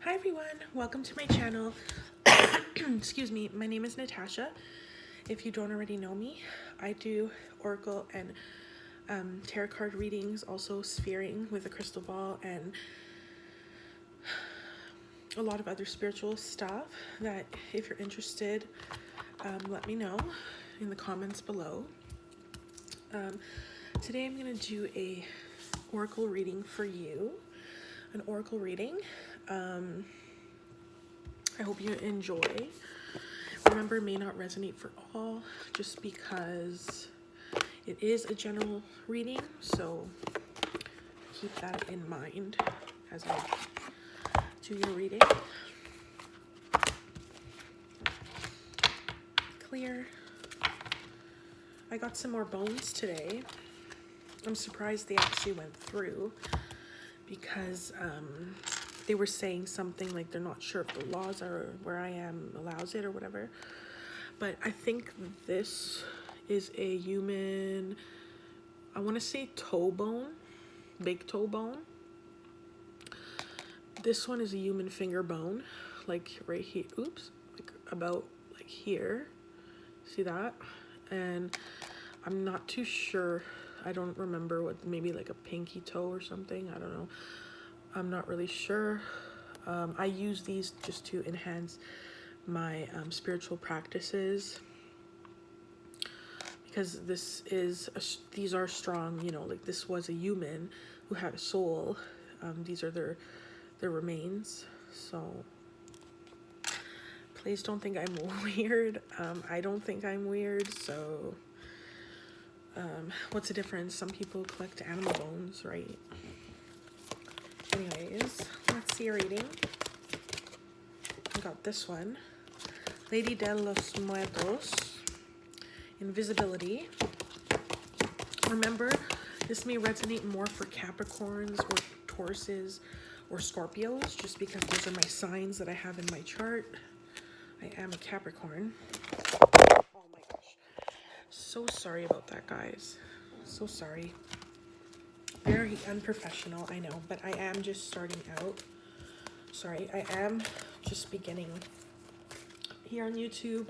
Hi everyone, welcome to my channel. Excuse me, my name is Natasha. If you don't already know me, I do oracle and tarot card readings, also sphering with a crystal ball, and a lot of other spiritual stuff that if you're interested, let me know in the comments below. Today I'm going to do a oracle reading for you, an oracle reading. I hope you enjoy. Remember, it may not resonate for all just because it is a general reading, so keep that in mind as I do your reading. Clear. I got some more bones today. I'm surprised they actually went through because they were saying something like they're not sure if the laws are where I am allows it or whatever. But I think this is a human, I want to say toe bone, big toe bone. This one is a human finger bone, like right here, oops, like about like here. See that? And I'm not too sure. I don't remember what, maybe like a pinky toe or something. I don't know. I'm not really sure. I use these just to enhance my spiritual practices, because these are strong, you know, like this was a human who had a soul. These are their remains. So please don't think I'm weird. I don't think I'm weird. So what's the difference? Some people collect animal bones, right? Anyways, let's see your reading. I got this one. Lady de los Muertos. Invisibility. Remember, this may resonate more for Capricorns or Tauruses or Scorpios, just because those are my signs that I have in my chart. I am a Capricorn. Oh my gosh. So sorry about that, guys. So sorry. Very unprofessional, I know, but I am just starting out. Sorry, I am just beginning here on YouTube.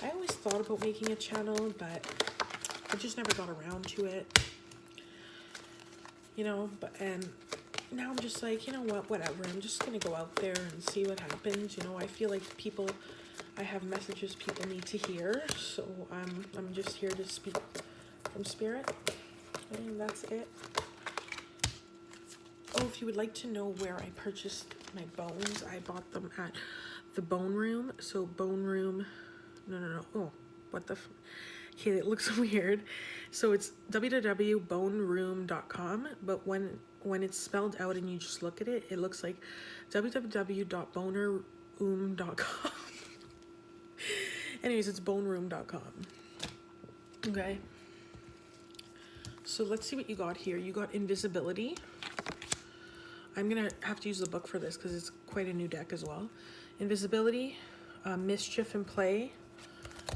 I always thought about making a channel, but I just never got around to it. You know, and now I'm just like, you know what, whatever. I'm just gonna go out there and see what happens. You know, I feel like I have messages people need to hear, so I'm just here to speak from spirit, and that's it. Oh, if you would like to know where I purchased my bones, I bought them at the Bone Room. So Bone Room, no. Oh, what the? Okay, it looks weird. So it's www.boneroom.com, but when it's spelled out and you just look at it, it looks like www.boneroom.com. Anyways, it's boneroom.com. Okay. So let's see what you got here. You got invisibility. I'm gonna have to use the book for this because it's quite a new deck as well. Invisibility, mischief and play.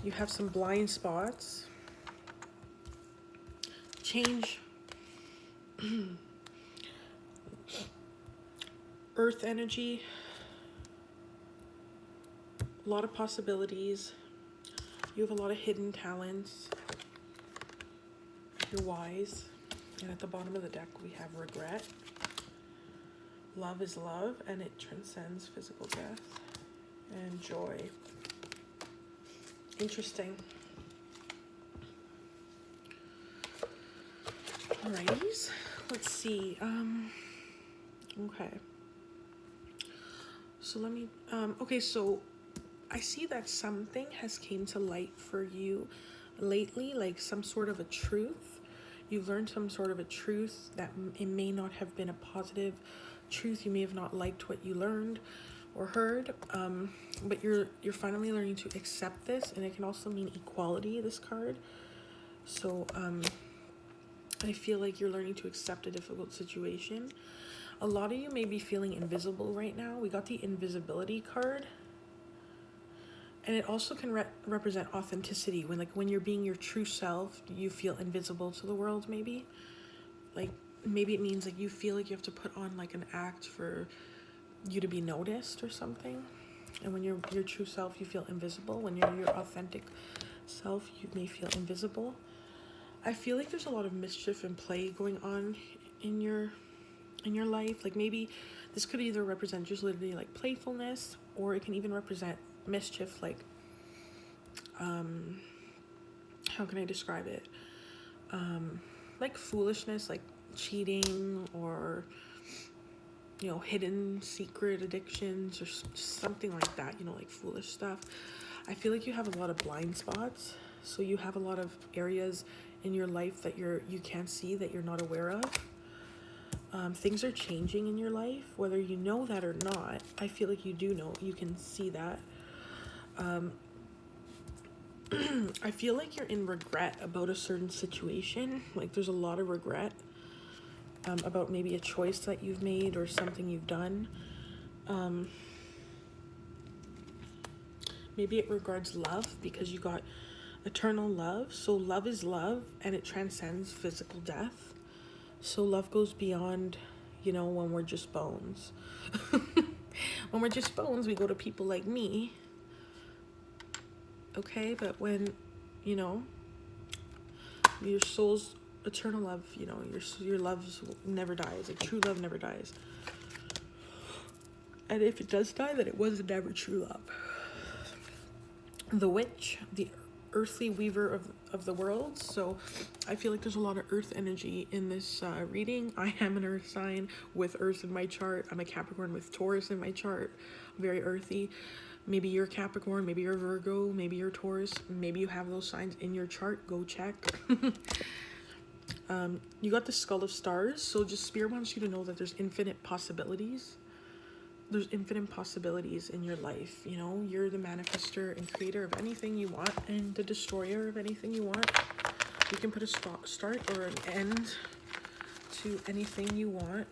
You have some blind spots. Change. Earth energy. A lot of possibilities. You have a lot of hidden talents. You're wise. And at the bottom of the deck we have regret. Love is love, and it transcends physical death. And joy. Interesting. Alrighties. Let's see. Okay. So let me, okay, so I see that something has came to light for you lately, like some sort of a truth. You've learned some sort of a truth that it may not have been a positive truth. You may have not liked what you learned or heard, but you're finally learning to accept this, and it can also mean equality, this card. So I feel like you're learning to accept a difficult situation. A lot of you may be feeling invisible right now. We got the invisibility card. And it also can represent authenticity. When you're being your true self, you feel invisible to the world, maybe. Like, maybe it means like you feel like you have to put on like an act for you to be noticed or something. And when you're your true self, you feel invisible. When you're your authentic self, you may feel invisible. I feel like there's a lot of mischief and play going on in your life. Like maybe this could either represent just literally like playfulness, or it can even represent mischief, like how can I describe it? Like foolishness, like cheating, or hidden secret addictions, or something like that, like foolish stuff. I feel like you have a lot of blind spots. So you have a lot of areas in your life that you can't see, that you're not aware of. Things are changing in your life, whether you know that or not. I feel like you do know, you can see that. I feel like you're in regret about a certain situation. Like there's a lot of regret about maybe a choice that you've made or something you've done. Maybe it regards love, because you got eternal love. So love is love, and it transcends physical death. So love goes beyond, when we're just bones. When we're just bones, we go to people like me. Okay, but when, your soul's eternal love, your love never dies. Like true love never dies. And if it does die, then it was never true love. The witch, the earthly weaver of the world. So I feel like there's a lot of earth energy in this reading. I am an earth sign with earth in my chart. I'm a Capricorn with Taurus in my chart. I'm very earthy. Maybe you're Capricorn, maybe you're Virgo, maybe you're Taurus, maybe you have those signs in your chart. Go check. You got the Skull of Stars. So just Spirit wants you to know that there's infinite possibilities. There's infinite possibilities in your life. You're the manifester and creator of anything you want, and the destroyer of anything you want. You can put a start or an end to anything you want.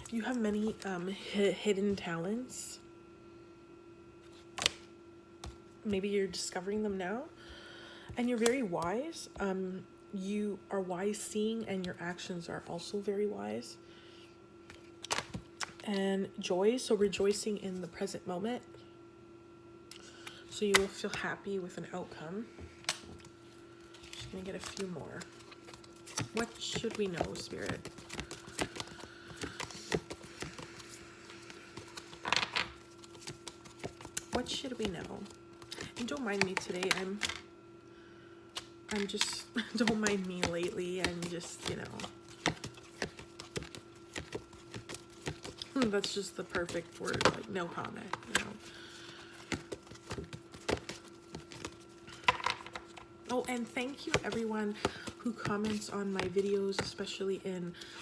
You have many hidden talents. Maybe you're discovering them now. And you're very wise. You are wise seeing, and your actions are also very wise. And joy, so rejoicing in the present moment. So you will feel happy with an outcome. Just gonna get a few more. What should we know, Spirit? What should we know? And don't mind me today. I'm just, don't mind me lately. I'm just, that's just the perfect word, like no comment, Oh, and thank you everyone who comments on my videos, especially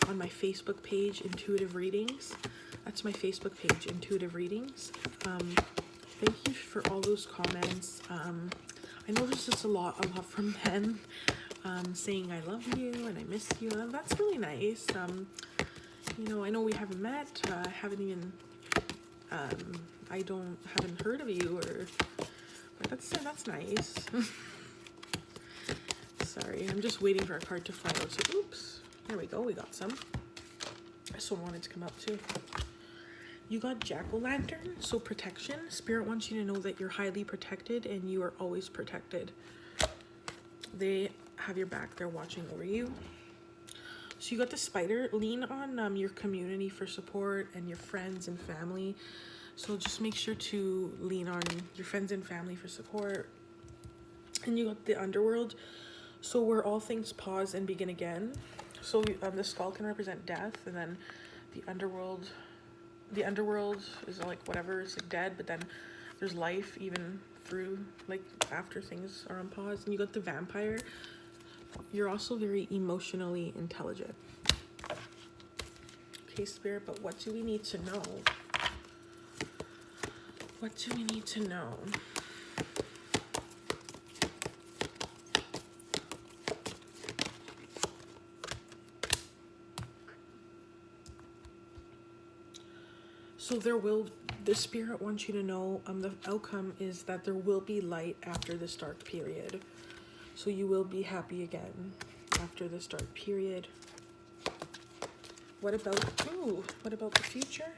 on my Facebook page, Intuitive Readings. That's my Facebook page, Intuitive Readings. Thank you for all those comments. I know there's just a lot from men saying I love you and I miss you. That's really nice. I know we haven't met. I haven't even, haven't heard of you, but that's nice. Sorry, I'm just waiting for a card to fly out. So, oops, there we go. We got some. This one wanted to come out too. You got Jack-o'-lantern, so protection. Spirit wants you to know that you're highly protected and you are always protected. They have your back. They're watching over you. So you got the spider. Lean on your community for support and your friends and family. So just make sure to lean on your friends and family for support. And you got the underworld. So where all things pause and begin again. So the skull can represent death, and then the underworld is like whatever, it's like dead, but then there's life even through, like after things are on pause. And you got the vampire. You're also very emotionally intelligent. Okay, Spirit, but what do we need to know? What do we need to know? So the Spirit wants you to know, the outcome is that there will be light after this dark period. So you will be happy again after this dark period. what about the future?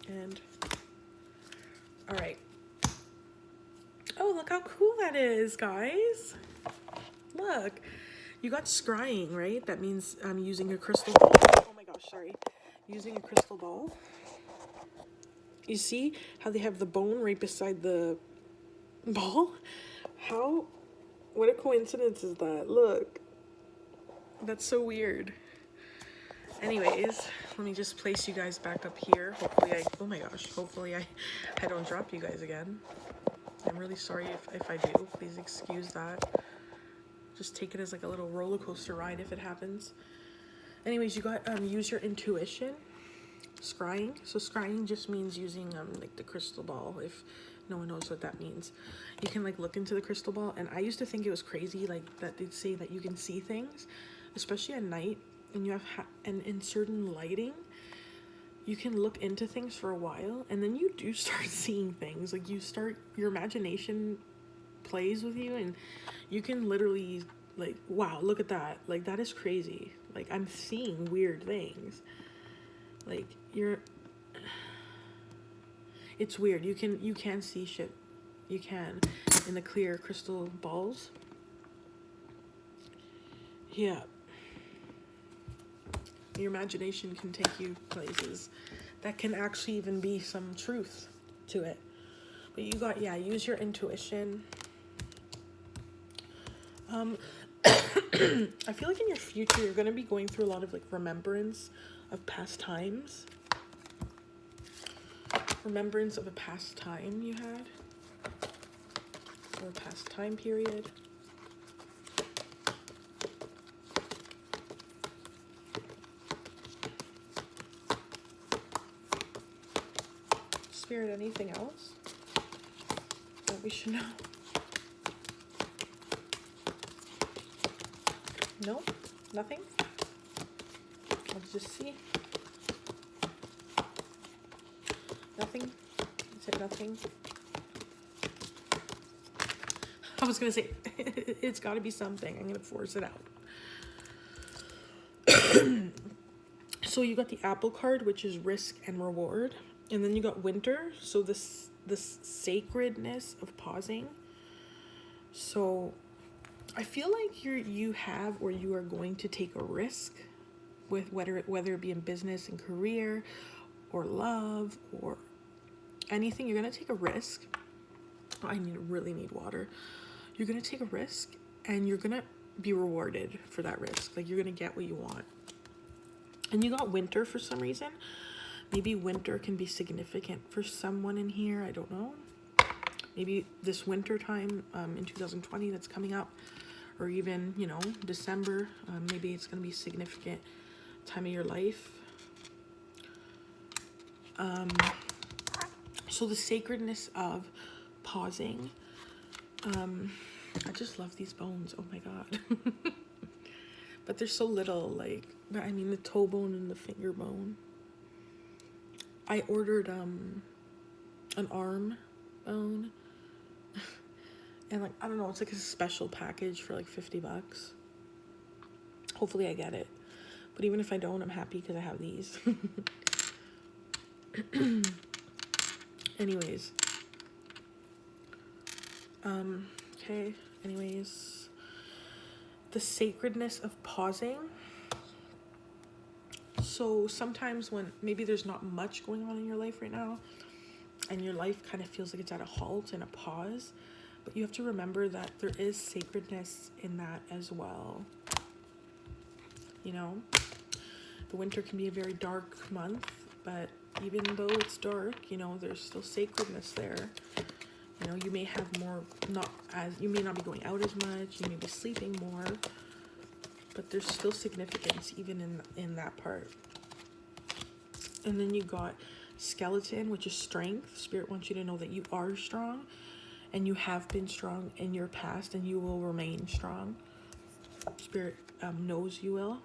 And all right. Oh, look how cool that is, guys. Look, you got scrying, right? That means I'm using a crystal ball. Oh my gosh, sorry. Using a crystal ball. You see how they have the bone right beside the ball? What a coincidence is that? Look. That's so weird. Anyways, let me just place you guys back up here. Oh my gosh, hopefully I don't drop you guys again. I'm really sorry if I do. Please excuse that. Just take it as like a little roller coaster ride if it happens. Anyways, you got use your intuition. Scrying. So scrying just means using like the crystal ball, if no one knows what that means. You can like look into the crystal ball, and I used to think it was crazy like that they'd say that you can see things, especially at night, and you have and in certain lighting you can look into things for a while, and then you do start seeing things. Like your imagination plays with you, and you can literally like, wow, look at that. Like, that is crazy. Like, I'm seeing weird things. Like, it's weird. You can see shit. You can in the clear crystal balls. Yeah. Your imagination can take you places that can actually even be some truth to it. But you got, use your intuition. I feel like in your future, you're going to be going through a lot of like remembrance of past times. Remembrance of a past time you had. Or a past time period. Spirit, anything else that we should know? No? Nothing? Let's just see. Nothing? Is it nothing? I was gonna say, it's gotta be something. I'm gonna force it out. So you got the apple card, which is risk and reward. And then you got winter. So this sacredness of pausing. So I feel like you have or you are going to take a risk with whether it be in business and career or love or anything. You're going to take a risk. I really need water. You're going to take a risk and you're going to be rewarded for that risk. Like, you're going to get what you want. And you got winter for some reason. Maybe winter can be significant for someone in here. I don't know. Maybe this winter time in 2020 that's coming up, or even, December, maybe it's going to be a significant time of your life. So the sacredness of pausing. I just love these bones. Oh my God. But they're so little, like, I mean, the toe bone and the finger bone. I ordered an arm bone. And like, I don't know, it's like a special package for like $50. Hopefully I get it. But even if I don't, I'm happy because I have these. Anyways. Okay. Anyways. The sacredness of pausing. So sometimes when maybe there's not much going on in your life right now, and your life kind of feels like it's at a halt and a pause, but you have to remember that there is sacredness in that as well. The winter can be a very dark month, but even though it's dark, there's still sacredness there. You may have you may not be going out as much, you may be sleeping more, but there's still significance even in that part. And then you got skeleton, which is strength. Spirit wants you to know that you are strong, and you have been strong in your past, and you will remain strong. Spirit knows you will.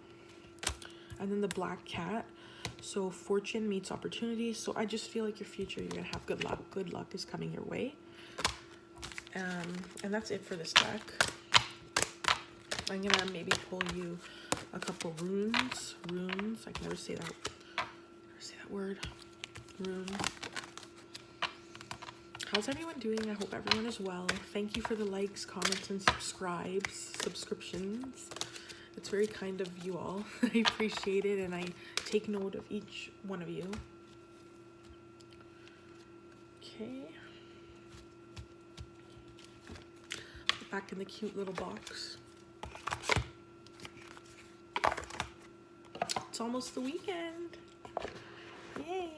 And then the black cat. So fortune meets opportunity. So I just feel like your future, you're going to have good luck. Good luck is coming your way. And that's it for this deck. I'm going to maybe pull you a couple runes. I can never say that word. Runes. How's everyone doing? I hope everyone is well. Thank you for the likes, comments, and subscriptions. It's very kind of you all. I appreciate it, and I take note of each one of you. Okay. Back in the cute little box. It's almost the weekend. Yay.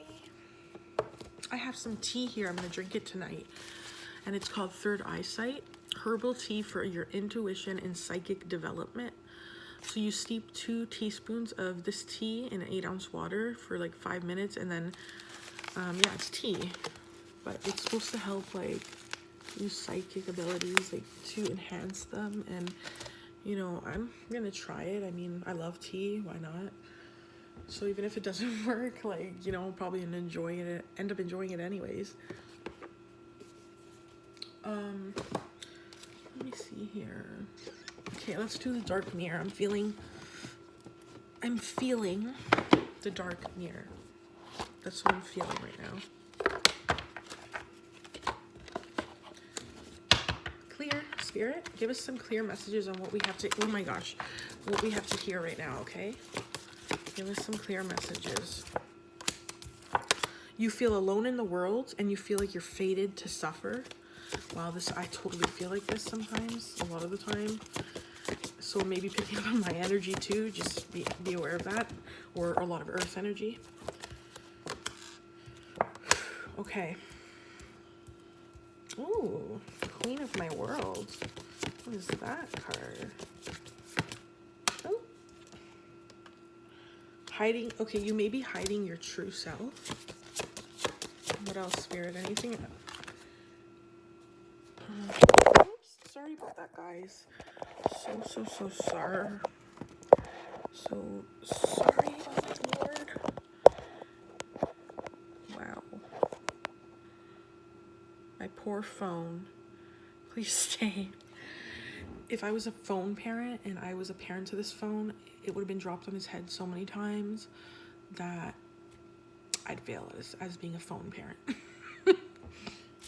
I have some tea here. I'm going to drink it tonight. And it's called Third Eyesight. Herbal tea for your intuition and psychic development. So you steep 2 teaspoons of this tea in 8-ounce water for like 5 minutes. And then, yeah, it's tea. But it's supposed to help like use psychic abilities like to enhance them. And, you know, I'm going to try it. I mean, I love tea. Why not? So even if it doesn't work, like, you know, I'll probably end up enjoying it anyways. Let me see here. Okay, let's do the dark mirror. I'm feeling the dark mirror. That's what I'm feeling right now. Clear, Spirit, give us some clear messages on what we have to, oh my gosh, what we have to hear right now, okay? Give us some clear messages. You feel alone in the world and you feel like you're fated to suffer. Wow, I totally feel like this sometimes, a lot of the time. So maybe picking up on my energy too, just be aware of that, or a lot of earth energy. Okay. Ooh, Queen of my World. What is that card? Oh. Hiding, okay, you may be hiding your true self. What else, Spirit? Anything? Oops, sorry about that, guys. So sorry. So sorry, oh my Lord. Wow. My poor phone. Please stay. If I was a phone parent and I was a parent to this phone, it would have been dropped on his head so many times that I'd fail as being a phone parent.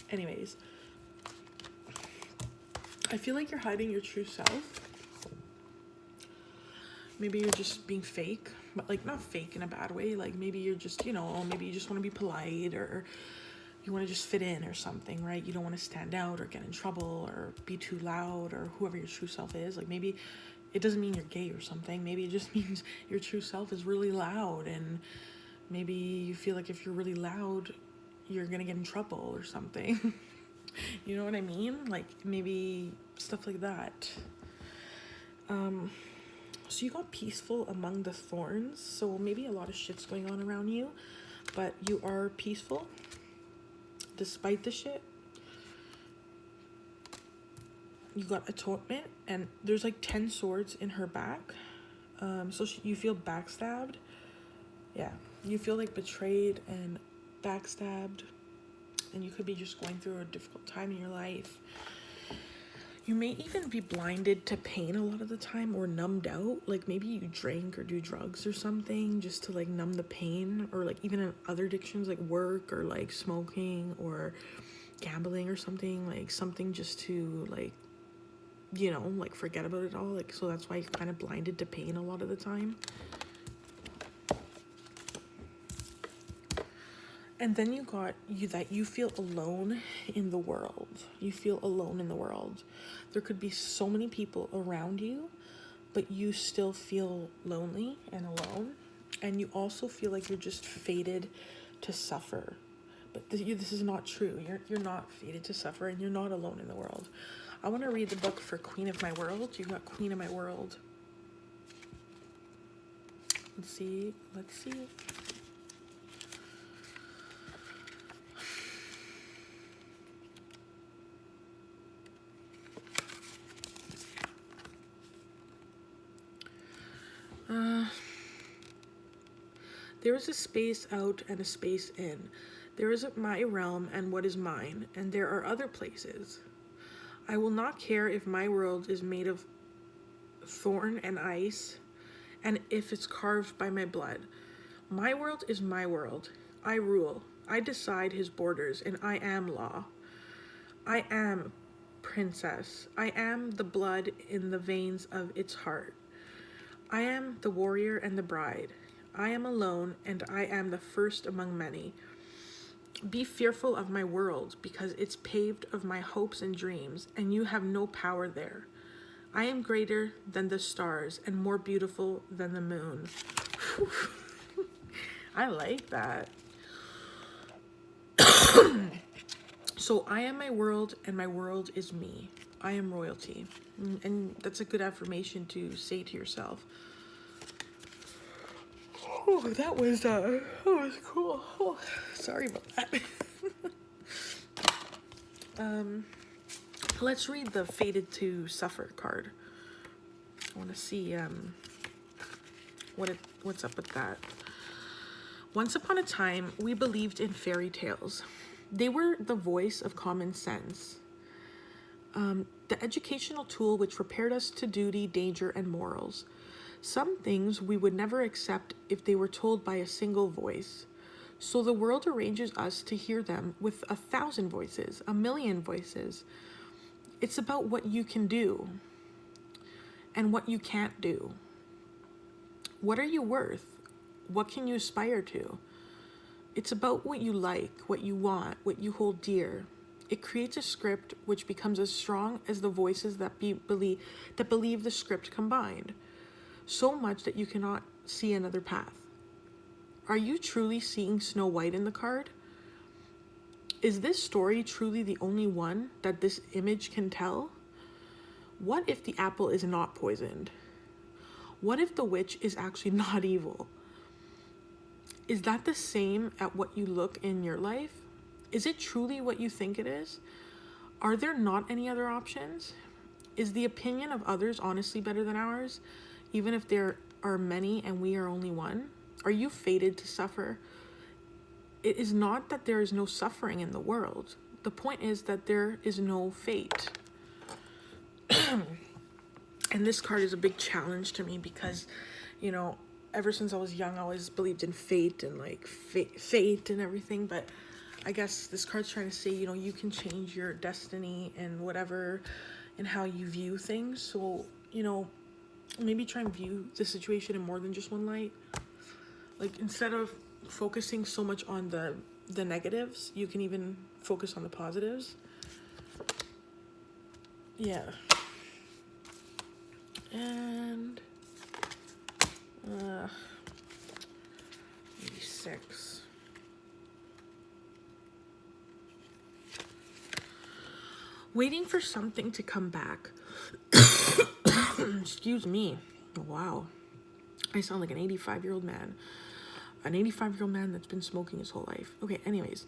Anyways, I feel like you're hiding your true self. Maybe you're just being fake, but like not fake in a bad way. Like maybe you're just, you know, maybe you just want to be polite, or you want to just fit in or something, right? You don't want to stand out or get in trouble or be too loud, or whoever your true self is. Like maybe it doesn't mean you're gay or something. Maybe it just means your true self is really loud, and maybe you feel like if you're really loud, you're going to get in trouble or something. You know what I mean? Like maybe stuff like that. So you got peaceful among the thorns. So maybe a lot of shit's going on around you, but you are peaceful despite the shit. You got atonement, and there's like 10 swords in her back. So you feel backstabbed. Yeah, you feel like betrayed and backstabbed, and you could be just going through a difficult time in your life. You may even be blinded to pain a lot of the time, or numbed out. Like maybe you drink or do drugs or something just to like numb the pain, or like even in other addictions like work or like smoking or gambling or something, like something just to like, you know, like forget about it all. Like, so that's why you're kind of blinded to pain a lot of the time. And then you got that you feel alone in the world. You feel alone in the world. There could be so many people around you, but you still feel lonely and alone. And you also feel like you're just fated to suffer. But this is not true. You're not fated to suffer, and you're not alone in the world. I want to read the book for Queen of My World. You got Queen of My World. Let's see. There is a space out and a space in. There is my realm and what is mine, and there are other places. I will not care if my world is made of thorn and ice, and if it's carved by my blood. My world is my world. I rule. I decide his borders, and I am law. I am princess. I am the blood in the veins of its heart. I am the warrior and the bride. I am alone, and I am the first among many. Be fearful of my world, because it's paved of my hopes and dreams, and you have no power there. I am greater than the stars, and more beautiful than the moon. I like that. So I am my world, and my world is me. I am royalty. And that's a good affirmation to say to yourself. Oh, that was cool. Oh, sorry about that. Let's read the Fated to Suffer card. I want to see what's up with that. Once upon a time, we believed in fairy tales. They were the voice of common sense, the educational tool which prepared us to duty, danger, and morals. Some things we would never accept if they were told by a single voice. So the world arranges us to hear them with 1,000 voices, 1,000,000 voices. It's about what you can do and what you can't do. What are you worth? What can you aspire to? It's about what you like, what you want, what you hold dear. It creates a script which becomes as strong as the voices that believe the script combined, so much that you cannot see another path. Are you truly seeing Snow White in the card? Is this story truly the only one that this image can tell? What if the apple is not poisoned? What if the witch is actually not evil? Is that the same at what you look in your life? Is it truly what you think it is? Are there not any other options? Is the opinion of others honestly better than ours, even if there are many and we are only one? Are you fated to suffer? It is not that there is no suffering in the world. The point is that there is no fate. And this card is a big challenge to me because, you know, ever since I was young, I always believed in fate and like fate and everything. But I guess this card's trying to say, you know, you can change your destiny and whatever and how you view things. So, you know, maybe try and view the situation in more than just one light. Like, instead of focusing so much on the negatives, you can even focus on the positives. Yeah. And maybe 6. Waiting for something to come back. Excuse me. Wow. I sound like an 85-year-old man. An 85-year-old man that's been smoking his whole life. Okay, anyways.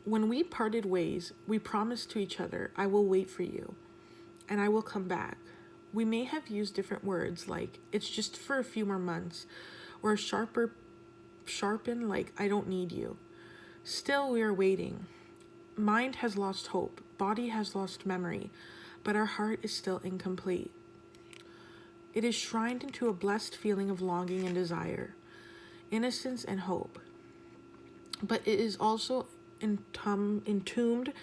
When we parted ways, we promised to each other, I will wait for you, and I will come back. We may have used different words like, it's just for a few more months, or a sharpen like, I don't need you. Still, we are waiting. Mind has lost hope, body has lost memory, but our heart is still incomplete. It is shrined into a blessed feeling of longing and desire, innocence and hope. But it is also entombed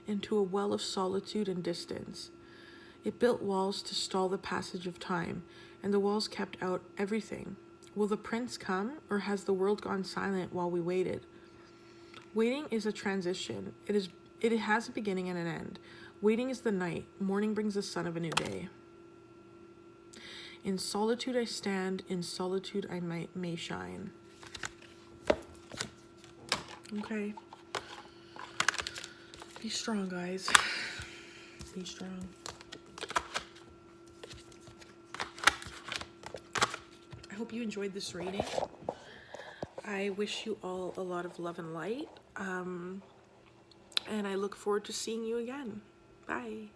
into a well of solitude and distance. It built walls to stall the passage of time, and the walls kept out everything. Will the prince come, or has the world gone silent while we waited? Waiting is a transition. It has a beginning and an end. Waiting is the night. Morning brings the sun of a new day. In solitude I stand, in solitude I may shine. Okay. Be strong, guys. Be strong. I hope you enjoyed this reading. I wish you all a lot of love and light. And I look forward to seeing you again. Bye.